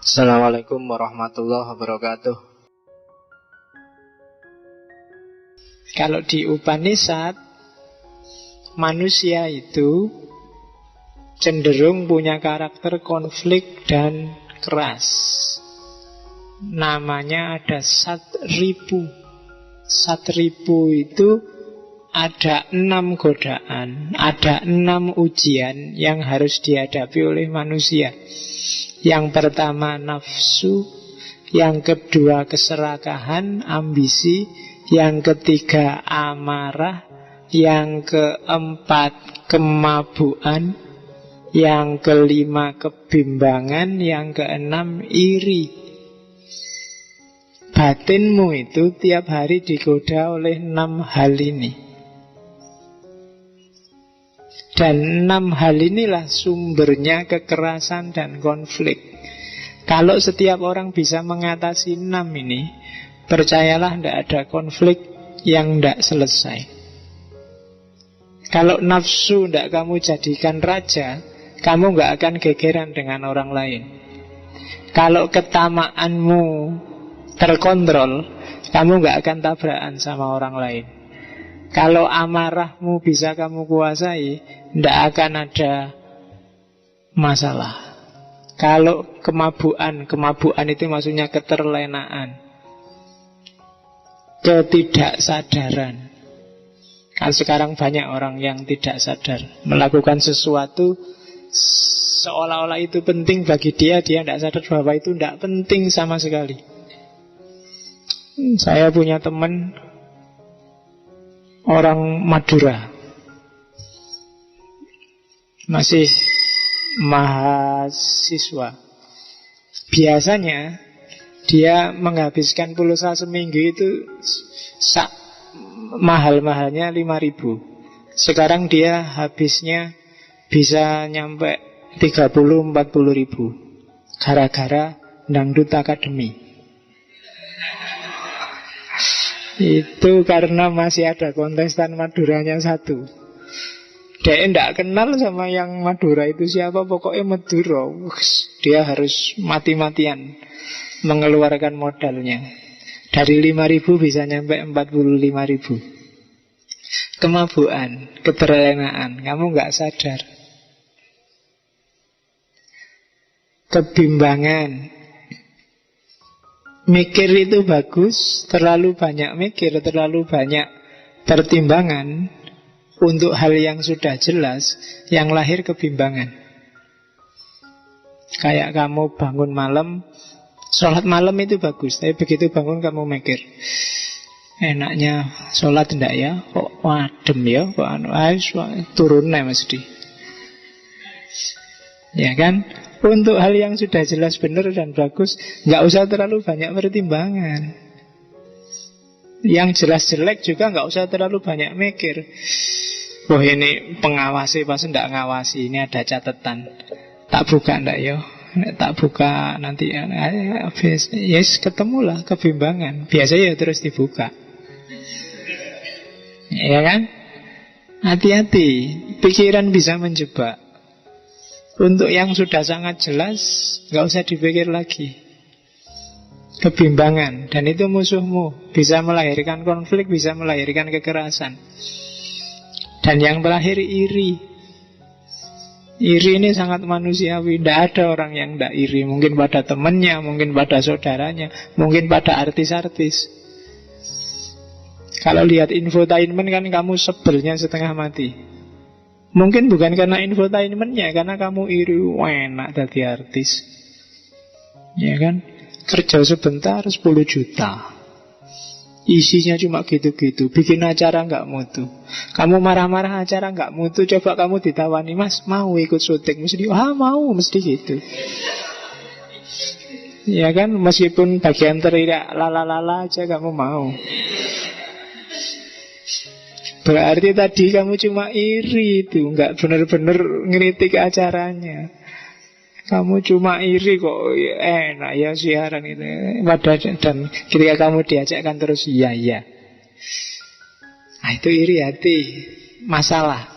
Assalamualaikum warahmatullahi wabarakatuh. Kalau di Upanishad, manusia itu cenderung punya karakter konflik dan keras. Namanya ada Satripu. Satripu itu ada 6 godaan, ada 6 ujian yang harus dihadapi oleh manusia. Yang pertama nafsu, yang kedua keserakahan, ambisi, yang ketiga amarah, yang keempat kemabuan, yang kelima kebimbangan, yang keenam iri. Batinmu itu tiap hari digoda oleh 6 hal ini. Dan 6 hal inilah sumbernya kekerasan dan konflik. Kalau setiap orang bisa mengatasi 6 ini, percayalah tidak ada konflik yang tidak selesai. Kalau nafsu tidak kamu jadikan raja, kamu nggak akan gegeran dengan orang lain. Kalau ketamaanmu terkontrol, kamu nggak akan tabrakan sama orang lain. Kalau amarahmu bisa kamu kuasai, tidak akan ada masalah. Kalau kemabuan itu maksudnya keterlenaan, ketidaksadaran. Kan sekarang banyak orang yang tidak sadar, melakukan sesuatu seolah-olah itu penting bagi dia tidak sadar bahwa itu tidak penting sama sekali. Saya punya teman orang Madura, masih mahasiswa. Biasanya dia menghabiskan pulsa seminggu itu mahal-mahalnya 5.000. Sekarang dia habisnya bisa nyampe 30-40 ribu gara-gara dangdut akademi. Itu karena masih ada kontestan Maduranya satu. Dia tidak kenal sama yang Madura itu siapa, pokoknya Madura. Dia harus mati-matian mengeluarkan modalnya. Dari 5.000 bisa nyampe 45.000. Kemabuan, keterlenaan, kamu nggak sadar. Kebimbangan, mikir itu bagus, terlalu banyak mikir, terlalu banyak pertimbangan untuk hal yang sudah jelas, yang lahir kebimbangan. Kayak kamu bangun malam, sholat malam itu bagus, tapi begitu bangun kamu mikir, enaknya sholat enggak ya? Kok adem ya? Kok turunnya mesti. Ya kan? Untuk hal yang sudah jelas benar dan bagus, nggak usah terlalu banyak pertimbangan. Yang jelas jelek juga nggak usah terlalu banyak mikir. Wah ini pengawasi pas ndak ngawasi, ini ada catatan. Tak buka ndak ya? Tak buka nanti habis. Yes, ketemulah kebimbangan. Biasanya ya terus dibuka. Ya kan? Hati-hati, pikiran bisa menjebak. Untuk yang sudah sangat jelas, nggak usah dipikir lagi. Kebimbangan, dan itu musuhmu. Bisa melahirkan konflik, bisa melahirkan kekerasan. Dan yang terakhir iri. Iri ini sangat manusiawi. Tidak ada orang yang tidak iri. Mungkin pada temannya, mungkin pada saudaranya, mungkin pada artis-artis. Kalau lihat infotainment kan kamu sebelnya setengah mati. Mungkin bukan karena infotainmentnya, karena kamu iri, enak jadi artis. Ya kan? Kerja sebentar 10 juta. Isinya cuma gitu-gitu. Bikin acara nggak mutu. Kamu marah-marah acara nggak mutu. Coba kamu ditawani, mas mau ikut syuting, mesti mau, mesti gitu. Ya kan? Meskipun bagian teriak lala-lala aja kamu mau. Berarti tadi kamu cuma iri itu, nggak benar-benar ngeritik acaranya. Kamu cuma iri kok, enak ya siaran itu. Dan ketika kamu diajakkan terus iya. Nah itu iri hati. Masalah.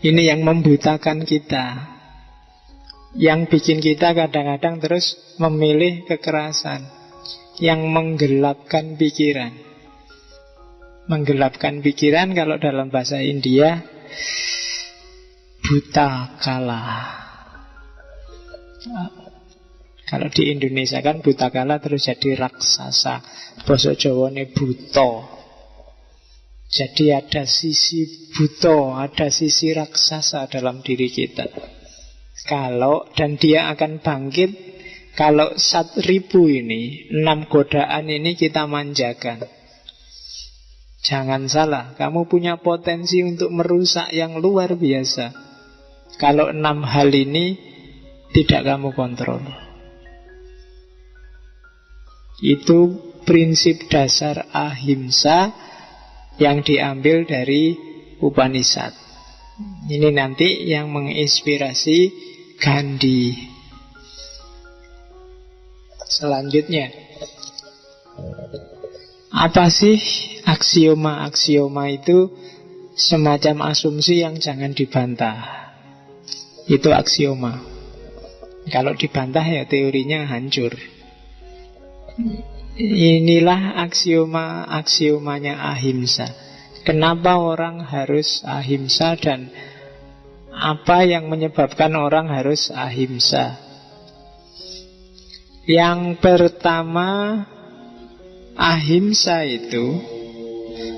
Ini yang membutakan kita. yang bikin kita kadang-kadang terus memilih kekerasan, yang menggelapkan pikiran. Menggelapkan pikiran kalau dalam bahasa India buta kala. Kalau di Indonesia kan buta kala terus jadi raksasa. Basa Jawane buta. Jadi ada sisi buta, ada sisi raksasa dalam diri kita. Dan dia akan bangkit kalau 1000 ini, 6 godaan ini kita manjakan. Jangan salah, kamu punya potensi untuk merusak yang luar biasa. Kalau 6 hal ini tidak kamu kontrol. Itu prinsip dasar ahimsa yang diambil dari Upanishad. Ini nanti yang menginspirasi Gandhi. Selanjutnya, apa sih aksioma-aksioma itu? Semacam asumsi yang jangan dibantah. Itu aksioma. Kalau dibantah ya teorinya hancur. Inilah aksiomanya ahimsa. Kenapa orang harus ahimsa dan apa yang menyebabkan orang harus ahimsa? Yang pertama, ahimsa itu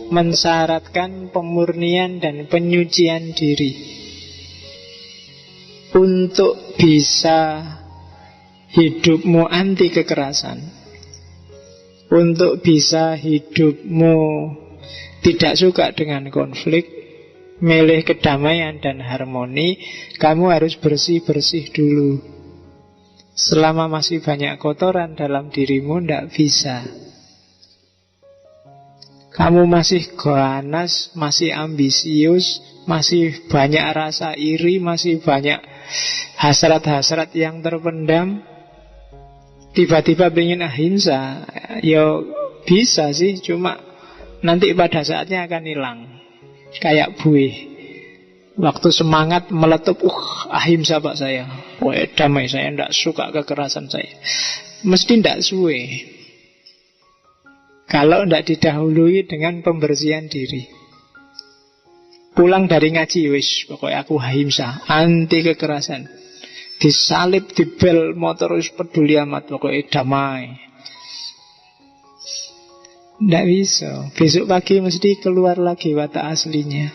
mensyaratkan pemurnian dan penyucian diri. Untuk bisa hidupmu anti kekerasan, untuk bisa hidupmu tidak suka dengan konflik, milih kedamaian dan harmoni, kamu harus bersih-bersih dulu. Selama masih banyak kotoran dalam dirimu, tidak bisa. Kamu masih ganas, masih ambisius, masih banyak rasa iri, masih banyak hasrat-hasrat yang terpendam. Tiba-tiba pengen ahimsa, ya bisa sih, cuma nanti pada saatnya akan hilang. Kayak buih, waktu semangat meletup, ahimsa pak saya, damai, saya tidak suka kekerasan saya. Mesti tidak suwe kalau tidak didahului dengan pembersihan diri. Pulang dari ngaji, wis pokoknya aku ahimsa, anti kekerasan. Disalib, dibel motor, wis peduli amat, pokoknya damai. Tidak bisa. Besok pagi mesti keluar lagi watak aslinya.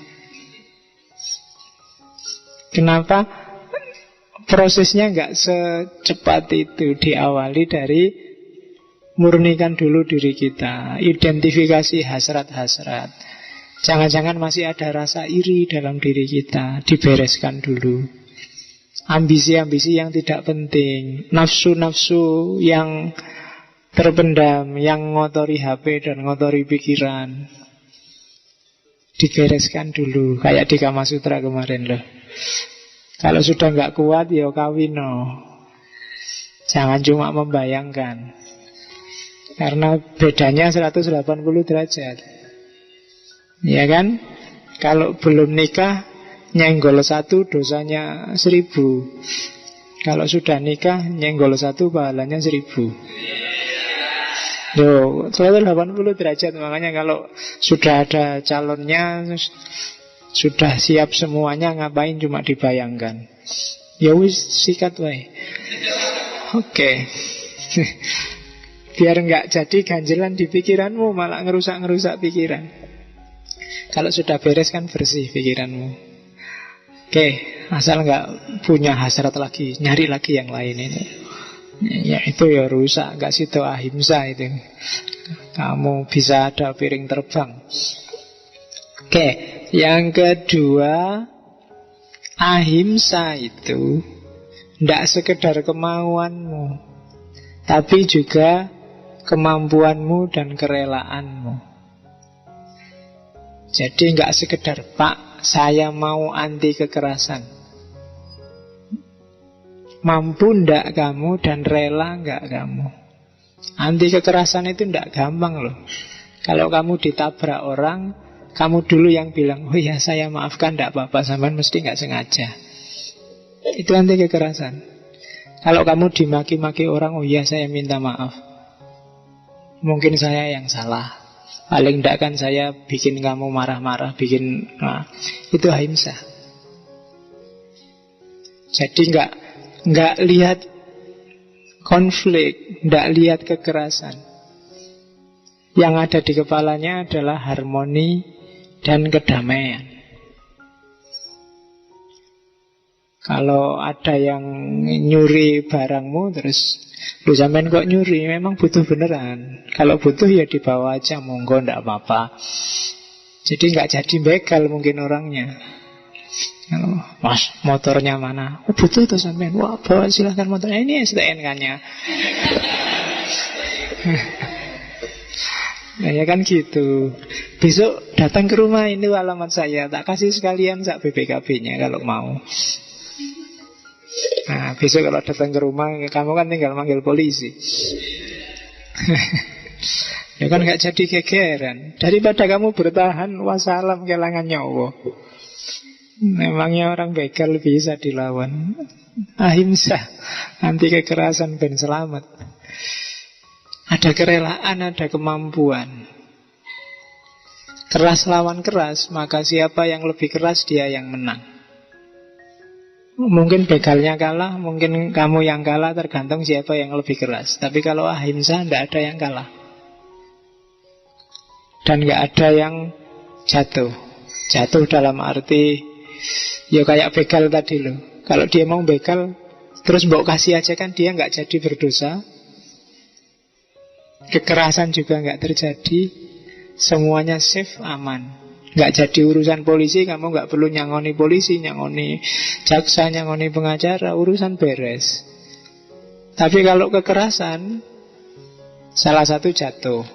Kenapa? Prosesnya nggak secepat itu. Diawali dari murnikan dulu diri kita, identifikasi hasrat-hasrat. Jangan-jangan masih ada rasa iri dalam diri kita, dibereskan dulu. Ambisi-ambisi yang tidak penting, nafsu-nafsu yang terpendam, yang ngotori HP dan ngotori pikiran, dibereskan dulu. Kayak di Kama Sutra kemarin loh. Kalau sudah nggak kuat, ya kawin no. Jangan cuma membayangkan. Karena bedanya 180 derajat. Ya kan? Kalau belum nikah, nyenggol 1 dosanya 1000. Kalau sudah nikah, nyenggol 1 pahalanya 1000. Loh, 180 derajat. Makanya kalau sudah ada calonnya, sudah siap semuanya, ngapain cuma dibayangkan. Ya wis, sikat wae. Oke. Biar nggak jadi ganjelan di pikiranmu, malah ngerusak-ngerusak pikiran. Kalau sudah beres kan bersih pikiranmu. Oke, asal nggak punya hasrat lagi, nyari lagi yang lain ini. Ya itu ya rusak, nggak situ ahimsa itu. Kamu bisa ada piring terbang. Oke, yang kedua, ahimsa itu tidak sekedar kemauanmu, tapi juga kemampuanmu dan kerelaanmu. Jadi nggak sekedar, Pak, saya mau anti kekerasan. Mampu ndak kamu dan rela nggak kamu? Anti kekerasan itu ndak gampang loh. Kalau kamu ditabrak orang, kamu dulu yang bilang, oh ya saya maafkan, ndak apa-apa, sampean mesti nggak sengaja. Itu anti kekerasan. Kalau kamu dimaki-maki orang, oh iya saya minta maaf, mungkin saya yang salah. Paling tidak kan saya bikin kamu marah-marah, itu ahimsa. Jadi nggak lihat konflik, nggak lihat kekerasan. Yang ada di kepalanya adalah harmoni dan kedamaian. Kalau ada yang nyuri barangmu terus, lu sampean kok nyuri, memang butuh beneran. Kalau butuh ya dibawa aja, monggo, ndak apa-apa. Jadi nggak jadi begal mungkin orangnya. Mas, motornya mana? Oh, butuh tuh sampean. Wah, bawa silahkan motornya. Ini STNK-nya. Nah ya kan gitu. Besok datang ke rumah, ini alamat saya, tak kasih sekalian sak BPKB-nya kalau mau. Nah besok kalau datang ke rumah, kamu kan tinggal manggil polisi. Ya kan gak jadi gegeran. Daripada kamu bertahan, wassalam kelangan nyawa. Memangnya orang begal bisa dilawan. Ahimsa, anti kekerasan ben selamat. Ada kerelaan, ada kemampuan. Keras lawan keras, maka siapa yang lebih keras dia yang menang. Mungkin begalnya kalah, mungkin kamu yang kalah, tergantung siapa yang lebih keras. Tapi kalau ahimsa, tidak ada yang kalah. Dan tidak ada yang jatuh. Jatuh dalam arti, ya kayak begal tadi loh. Kalau dia mau begal, terus mbok kasih aja kan dia nggak jadi berdosa. Kekerasan juga nggak terjadi. Semuanya safe, aman. Nggak jadi urusan polisi, kamu nggak perlu nyangoni polisi, nyangoni jaksa, nyangoni pengacara, urusan beres. Tapi kalau kekerasan, salah satu jatuh.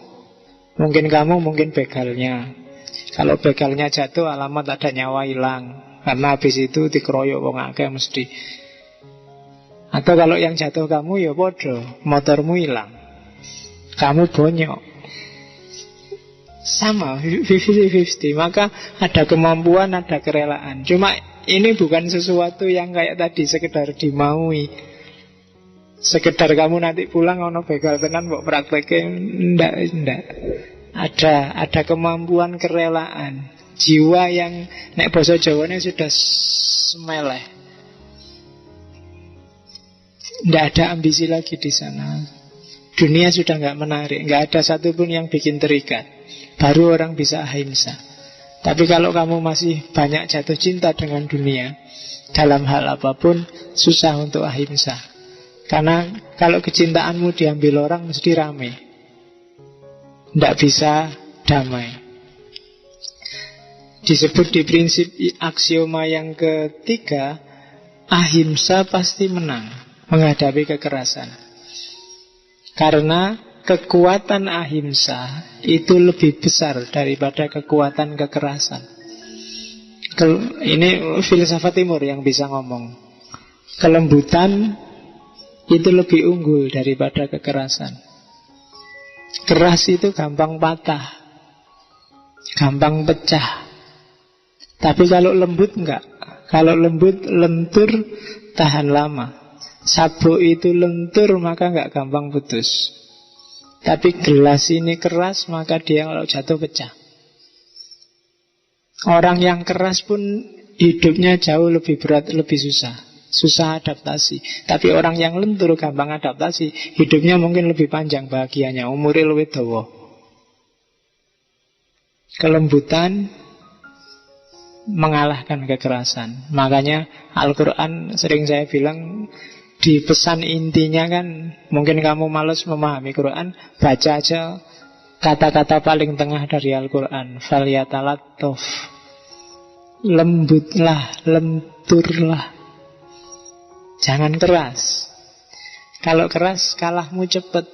Mungkin kamu, mungkin begalnya. Kalau begalnya jatuh, alamat ada nyawa hilang. Karena habis itu dikeroyok wong akeh mesti. Atau kalau yang jatuh kamu, ya podo, motormu hilang, kamu bonyok. Sama, 50-50. Maka ada kemampuan, ada kerelaan. Cuma ini bukan sesuatu yang kayak tadi sekedar dimaui, sekedar kamu nanti pulang ono begal tenan mbok praktekin. Ndak. Ada kemampuan, kerelaan, jiwa yang nek basa Jawane sudah semeleh. Ndak ada ambisi lagi di sana. Dunia sudah nggak menarik, nggak ada satupun yang bikin terikat. Baru orang bisa ahimsa. Tapi kalau kamu masih banyak jatuh cinta dengan dunia, dalam hal apapun, susah untuk ahimsa. Karena kalau kecintaanmu diambil orang, mesti rame, tidak bisa damai. Disebut di prinsip aksioma yang ketiga, ahimsa pasti menang menghadapi kekerasan. Karena kekuatan ahimsa itu lebih besar daripada kekuatan kekerasan. Ini filsafat timur yang bisa ngomong. Kelembutan itu lebih unggul daripada kekerasan. Keras itu gampang patah, gampang pecah. Tapi kalau lembut enggak. Kalau lembut, lentur, tahan lama. Sabuk itu lentur, maka enggak gampang putus. Tapi gelas ini keras, maka dia kalau jatuh pecah. Orang yang keras pun hidupnya jauh lebih berat, lebih susah. Susah adaptasi. Tapi orang yang lentur, gampang adaptasi, hidupnya mungkin lebih panjang bahagianya, umurnya lebih dawa. Kelembutan mengalahkan kekerasan. Makanya Al-Quran sering saya bilang, di pesan intinya kan, mungkin kamu malas memahami Quran, baca aja kata-kata paling tengah dari Al-Quran. Falyatalattaf, lembutlah, lenturlah, jangan keras. Kalau keras kalahmu cepet.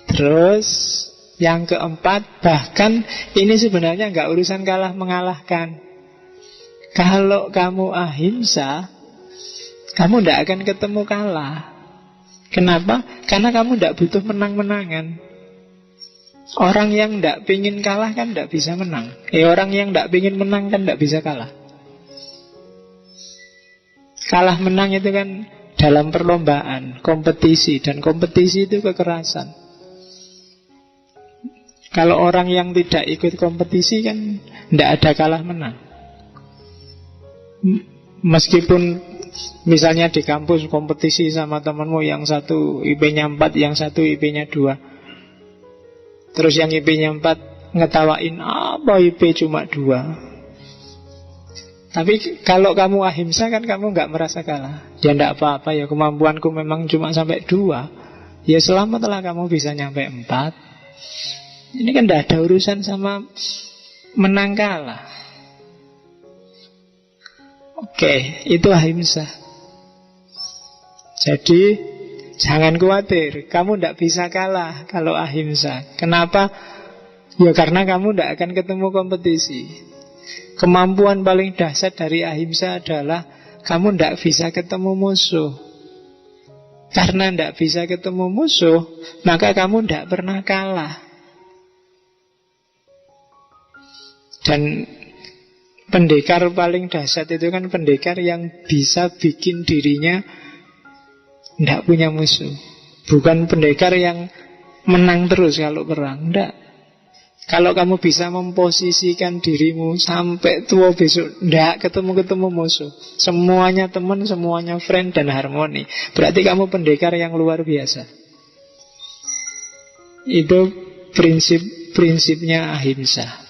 Terus yang keempat, bahkan ini sebenarnya nggak urusan kalah mengalahkan. Kalau kamu ahimsa, kamu tidak akan ketemu kalah. Kenapa? Karena kamu tidak butuh menang-menangan. Orang yang tidak pingin kalah kan tidak bisa menang. Orang yang tidak pingin menang kan tidak bisa kalah. Kalah menang itu kan dalam perlombaan, kompetisi. Dan kompetisi itu kekerasan. Kalau orang yang tidak ikut kompetisi kan tidak ada kalah menang. Meskipun misalnya di kampus kompetisi sama temanmu, yang satu IP-nya 4, yang satu IP-nya 2. Terus yang IP-nya 4 ngetawain, apa IP cuma 2. Tapi kalau kamu ahimsa kan kamu nggak merasa kalah. Ya enggak apa-apa, ya kemampuanku memang cuma sampai 2. Ya selamatlah kamu bisa nyampe 4. Ini kan enggak ada urusan sama menang kalah. Oke, itu ahimsa. Jadi jangan khawatir, kamu enggak bisa kalah kalau ahimsa. Kenapa? Ya karena kamu enggak akan ketemu kompetisi. Kemampuan paling dahsyat dari ahimsa adalah kamu tidak bisa ketemu musuh. Karena tidak bisa ketemu musuh, maka kamu tidak pernah kalah. Dan pendekar paling dahsyat itu kan pendekar yang bisa bikin dirinya tidak punya musuh. Bukan pendekar yang menang terus kalau perang. Tidak. Kalau kamu bisa memposisikan dirimu sampai tua besok tidak ketemu-ketemu musuh, semuanya teman, semuanya friend dan harmoni, berarti kamu pendekar yang luar biasa. Itu prinsip-prinsipnya ahimsa.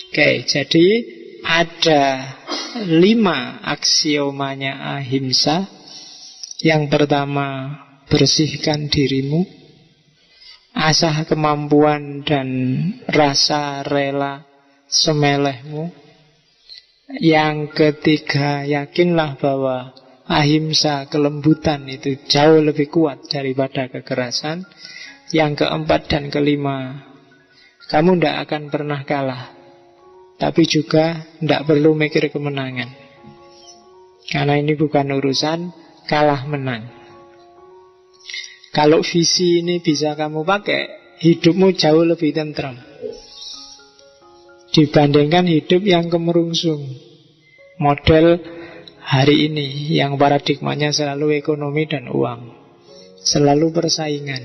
Oke, jadi ada 5 aksiomanya ahimsa. Yang pertama, bersihkan dirimu. Asah kemampuan dan rasa rela semelehmu. Yang ketiga, yakinlah bahwa ahimsa, kelembutan itu jauh lebih kuat daripada kekerasan. Yang keempat dan kelima, kamu tidak akan pernah kalah, tapi juga tidak perlu mikir kemenangan, karena ini bukan urusan kalah menang. Kalau visi ini bisa kamu pakai, hidupmu jauh lebih tentram dibandingkan hidup yang kemerungsung. Model hari ini yang paradigmanya selalu ekonomi dan uang, selalu persaingan,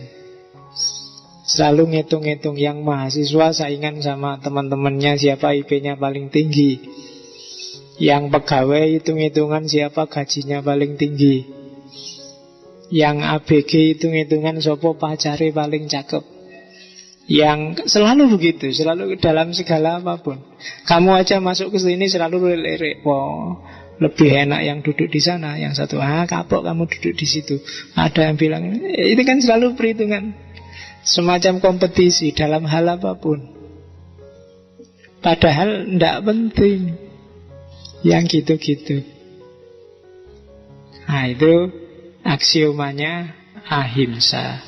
selalu ngitung-ngitung. Yang mahasiswa saingan sama teman-temannya siapa IP-nya paling tinggi, yang pegawai hitung-hitungan siapa gajinya paling tinggi, yang ABG hitung-hitungan sopo pacare paling cakep. Yang selalu begitu, selalu dalam segala apapun. Kamu aja masuk ke sini selalu lirik, wow, lebih enak yang duduk di sana. Yang satu, kapok kamu duduk di situ. Ada yang bilang, itu kan selalu perhitungan. Semacam kompetisi dalam hal apapun. Padahal tidak penting yang gitu-gitu. Nah, itu aksiomanya ahimsa.